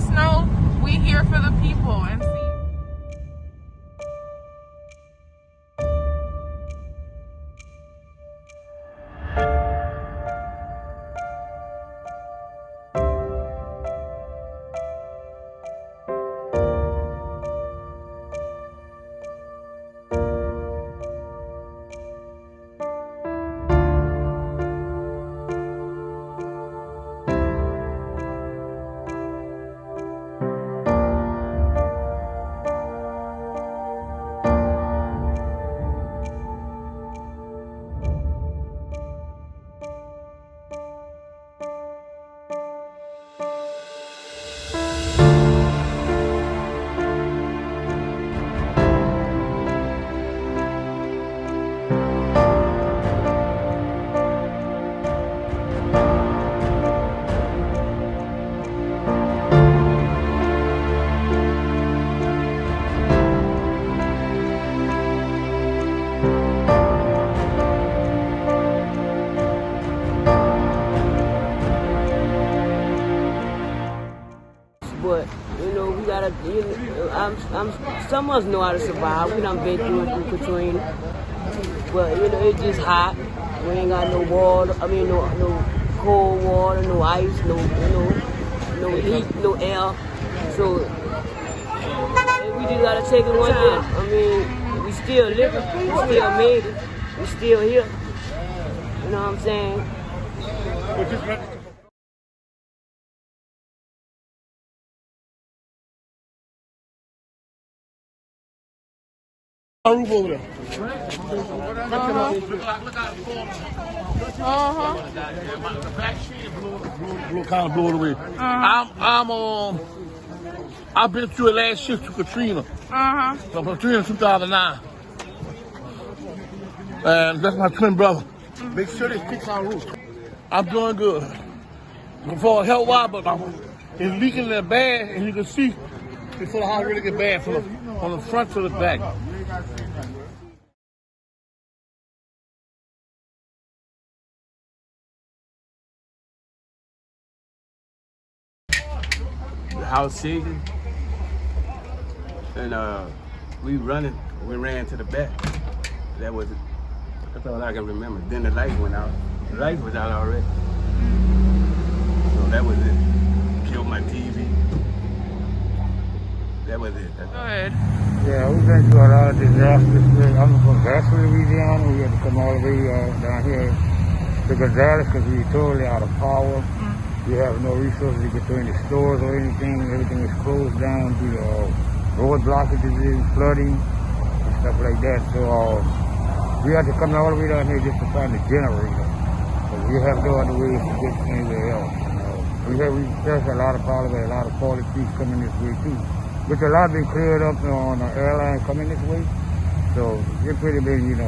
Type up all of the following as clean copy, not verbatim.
us know. We here for the people and see. But we gotta. Some of us know how to survive. We done been through it through Katrina. But it's just hot. We ain't got no water. I mean, no cold water, no ice, no heat, no air. So we just gotta take it one day. I mean, we still living. We still made it. We still here. You know what I'm saying? Roof over there. The back sheet kind of blew it away. I've been through it last shift to Katrina. From Katrina 2009. And that's my twin brother. Make sure they fix our roof. I'm doing good. For health wise, but it's leaking that bad, and you can see before the house really get bad from the front to the back. The house shaking, and we ran to the back. That was it. That's all I can remember. Then the light went out. The light was out already. So that was it. Killed my TV. That was it. Go ahead. Yeah, we've been through a lot of disasters. I'm from Vassar, Louisiana. We had to come all the way down here to Gonzales because we were totally out of power. We have no resources to get to any stores or anything. Everything is closed down due to road blockages and flooding and stuff like that. So we had to come all the way down here just to find a generator. So we have no other ways to get anywhere else. We there's a lot of problems, a lot of toiletries coming this way too. Which a lot been cleared up on the airline coming this way. So it's pretty been, a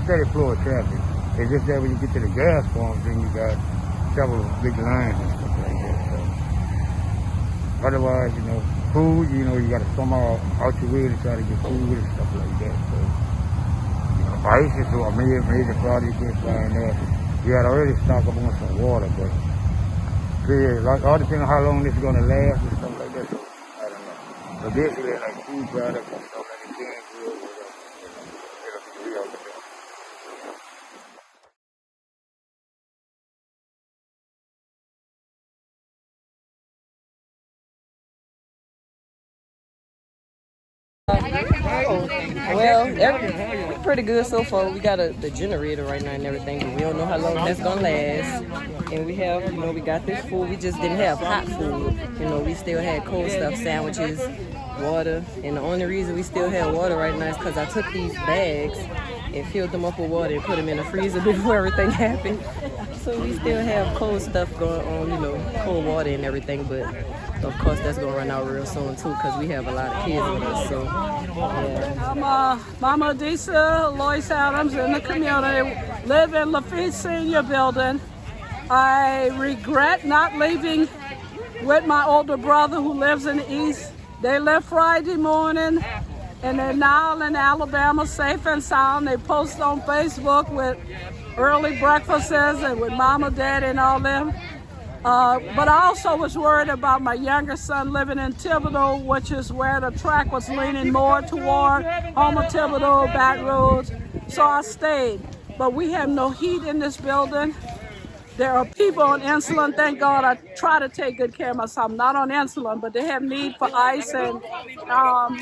steady flow of traffic. It's just that when you get to the gas pumps, then you got several big lines and stuff like that. So otherwise, food, you gotta somehow out your way to try to get food and stuff like that. So ice is a major problem you can find there. We had already stocked up on some water, but all depends on how long this is gonna last and stuff like that. So I don't know. So basically like food products and stuff like that, canned goods, it'll be real. Well, we're pretty good so far. We got the generator right now and everything, but we don't know how long that's gonna last. And we have, we got this food. We just didn't have hot food. We still had cold stuff, sandwiches, water. And the only reason we still have water right now is because I took these bags and filled them up with water and put them in the freezer before everything happened. So we still have cold stuff going on, cold water and everything, but of course that's gonna run out real soon too because we have a lot of kids with us. So yeah. I'm Mama Disa Lois Adams in the community, live in Lafitte Senior Building. I regret not leaving with my older brother who lives in the East. They left Friday morning and they're now in Alabama safe and sound. They post on Facebook with early breakfasts and with Mama, Daddy and all them. But I also was worried about my younger son living in Thibodeau, which is where the track was leaning more toward Homer Thibodeau, Baton Rouge. So I stayed. But we have no heat in this building. There are people on insulin. Thank God I try to take good care of myself. I'm not on insulin, but they have need for ice. And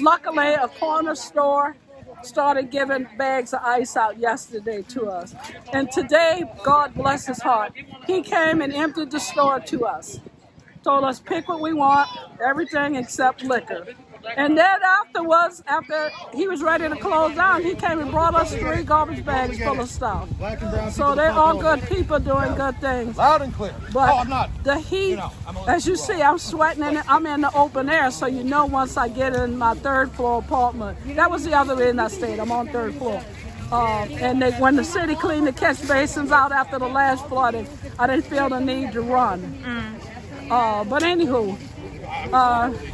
luckily, a corner store started giving bags of ice out yesterday to us. And today, God bless his heart, he came and emptied the store to us. Told us pick what we want, everything except liquor. And then afterwards, after he was ready to close down, he came and brought us 3 garbage bags full of stuff. So they're all good people doing good things. Loud and clear. But the heat, as you see, I'm sweating and I'm in the open air, so you know once I get in my 3rd floor apartment. That was the other reason I stayed. I'm on 3rd floor. And when the city cleaned the catch basins out after the last flooding, I didn't feel the need to run. But anywho,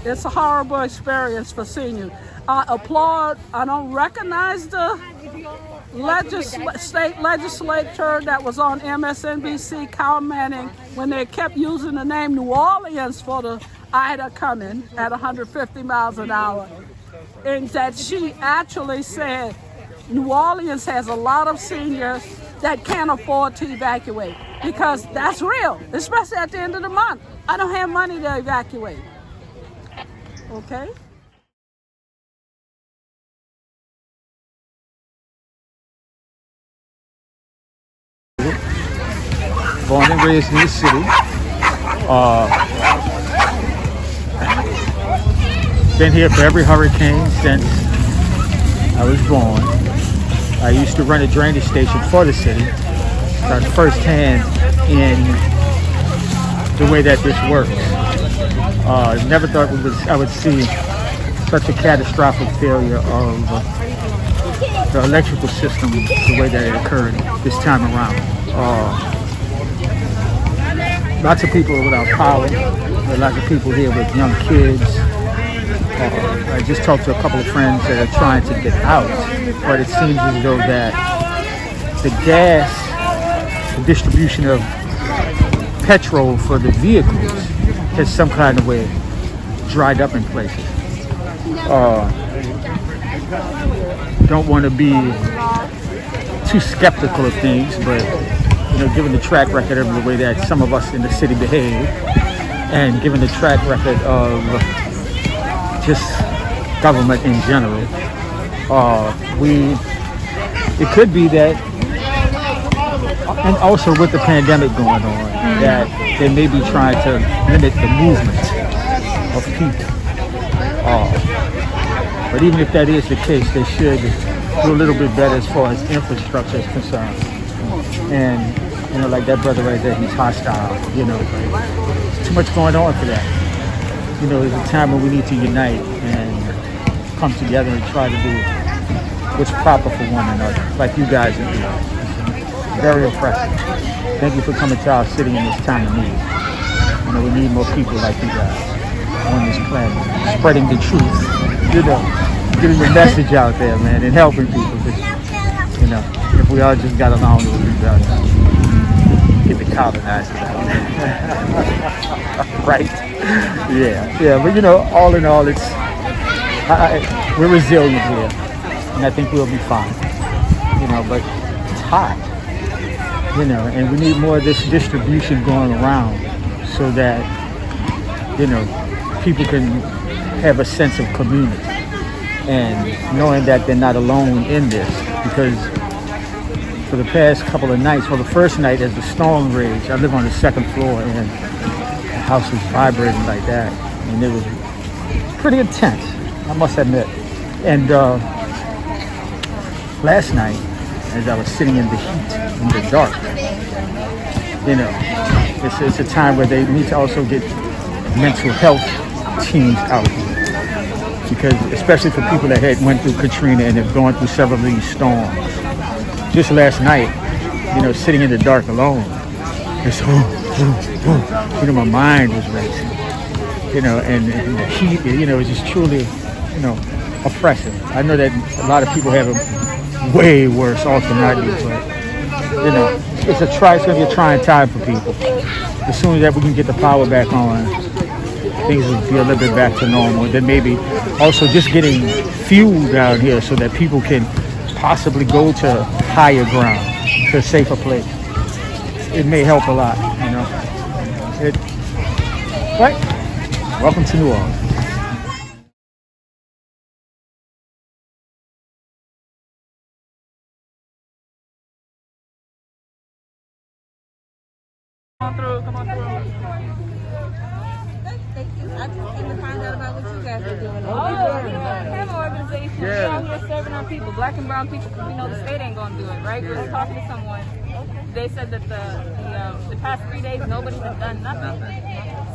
it's a horrible experience for seniors. I applaud, I don't recognize the state legislature that was on MSNBC commenting when they kept using the name New Orleans for the Ida coming at 150 miles an hour. And that she actually said New Orleans has a lot of seniors that can't afford to evacuate, because that's real, especially at the end of the month. I don't have money to evacuate. Okay? Born and raised in the city. Been here for every hurricane since I was born. I used to run a drainage station for the city. Got firsthand in the way that this works. Never thought I would see such a catastrophic failure of the electrical system the way that it occurred this time around. Lots of people are without power. There are lots of people here with young kids. I just talked to a couple of friends that are trying to get out, but it seems as though that the gas, the distribution of petrol for the vehicles has some kind of way dried up in places. Don't want to be too skeptical of things, but given the track record of the way that some of us in the city behave, and given the track record of just government in general, it could be that, and also with the pandemic going on, that they may be trying to limit the movement of people. But even if that is the case, they should do a little bit better as far as infrastructure is concerned. And like that brother right there, he's hostile. There's too much going on for that. There's a time when we need to unite and come together and try to do what's proper for one another, like you guys are doing. It's very impressive. Thank you for coming to our city in this time of need. We need more people like you guys on this planet, spreading the truth, getting the message out there, man, and helping people. If we all just got along, it would be better. Get the colonizers out. Right? Yeah. But all in all, it's we're resilient here, and I think we'll be fine. But it's hot. And we need more of this distribution going around so that people can have a sense of community and knowing that they're not alone in this, because for the past couple of nights, the first night as the storm raged, I live on the 2nd floor and the house was vibrating like that, and it was pretty intense, I must admit. And last night, as I was sitting in the heat, in the dark, it's a time where they need to also get mental health teams out here, because especially for people that went through Katrina and have gone through several of these storms. Just last night, sitting in the dark alone, just my mind was racing, and the heat, it was just truly, oppressive. I know that a lot of people have it way worse off than I do, but it's going to be a trying time for people. as soon as we can get the power back on, things will be a little bit back to normal. Then maybe also just getting fuel down here so that people can possibly go to higher ground, to a safer place. It may help a lot, you know. Right? Welcome to New Orleans. Come on through, come on through. Thank you. I just came to find out about what you guys are doing. Oh, we have an organization. We're out here serving our people, black and brown people, because we know the state ain't gonna do it, right? We were talking to someone. They said that the past 3 days nobody has done nothing.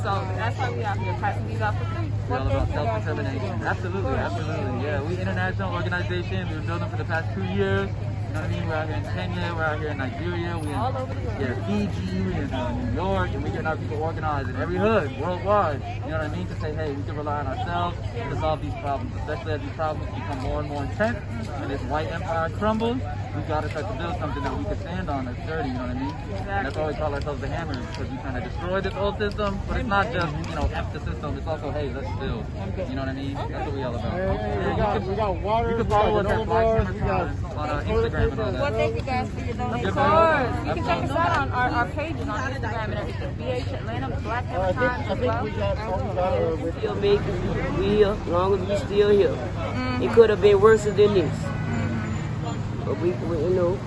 So that's why we out here passing these out for free. We're all about self-determination. Absolutely, absolutely. Yeah, we international organization. We've been building for the past 2 years. You know what I mean? We're out here in Kenya, we're out here in Nigeria, we're All over the world. Fiji, we're in New York, and we're getting our people organized in every hood, worldwide. You know what I mean? To say, hey, we can rely on ourselves to solve these problems, especially as these problems become more and more intense, and this white empire crumbles. We've got to start to build something that we can stand on that's sturdy, you know what I mean? And that's why we call ourselves the Hammers, because we kind of destroy this old system, but it's not just, you know, F the system, it's also, hey, let's build. You know what I mean? That's what we all about. We got water. You can follow us at Black Hammer Times on Instagram and all that. Well, thank you guys for your donation. Of course. You can check us out on our pages on Instagram and everything. BH Atlanta, Black Hammer Times as well. Still making we as long as we still here. It could have been worse than this. But we you know.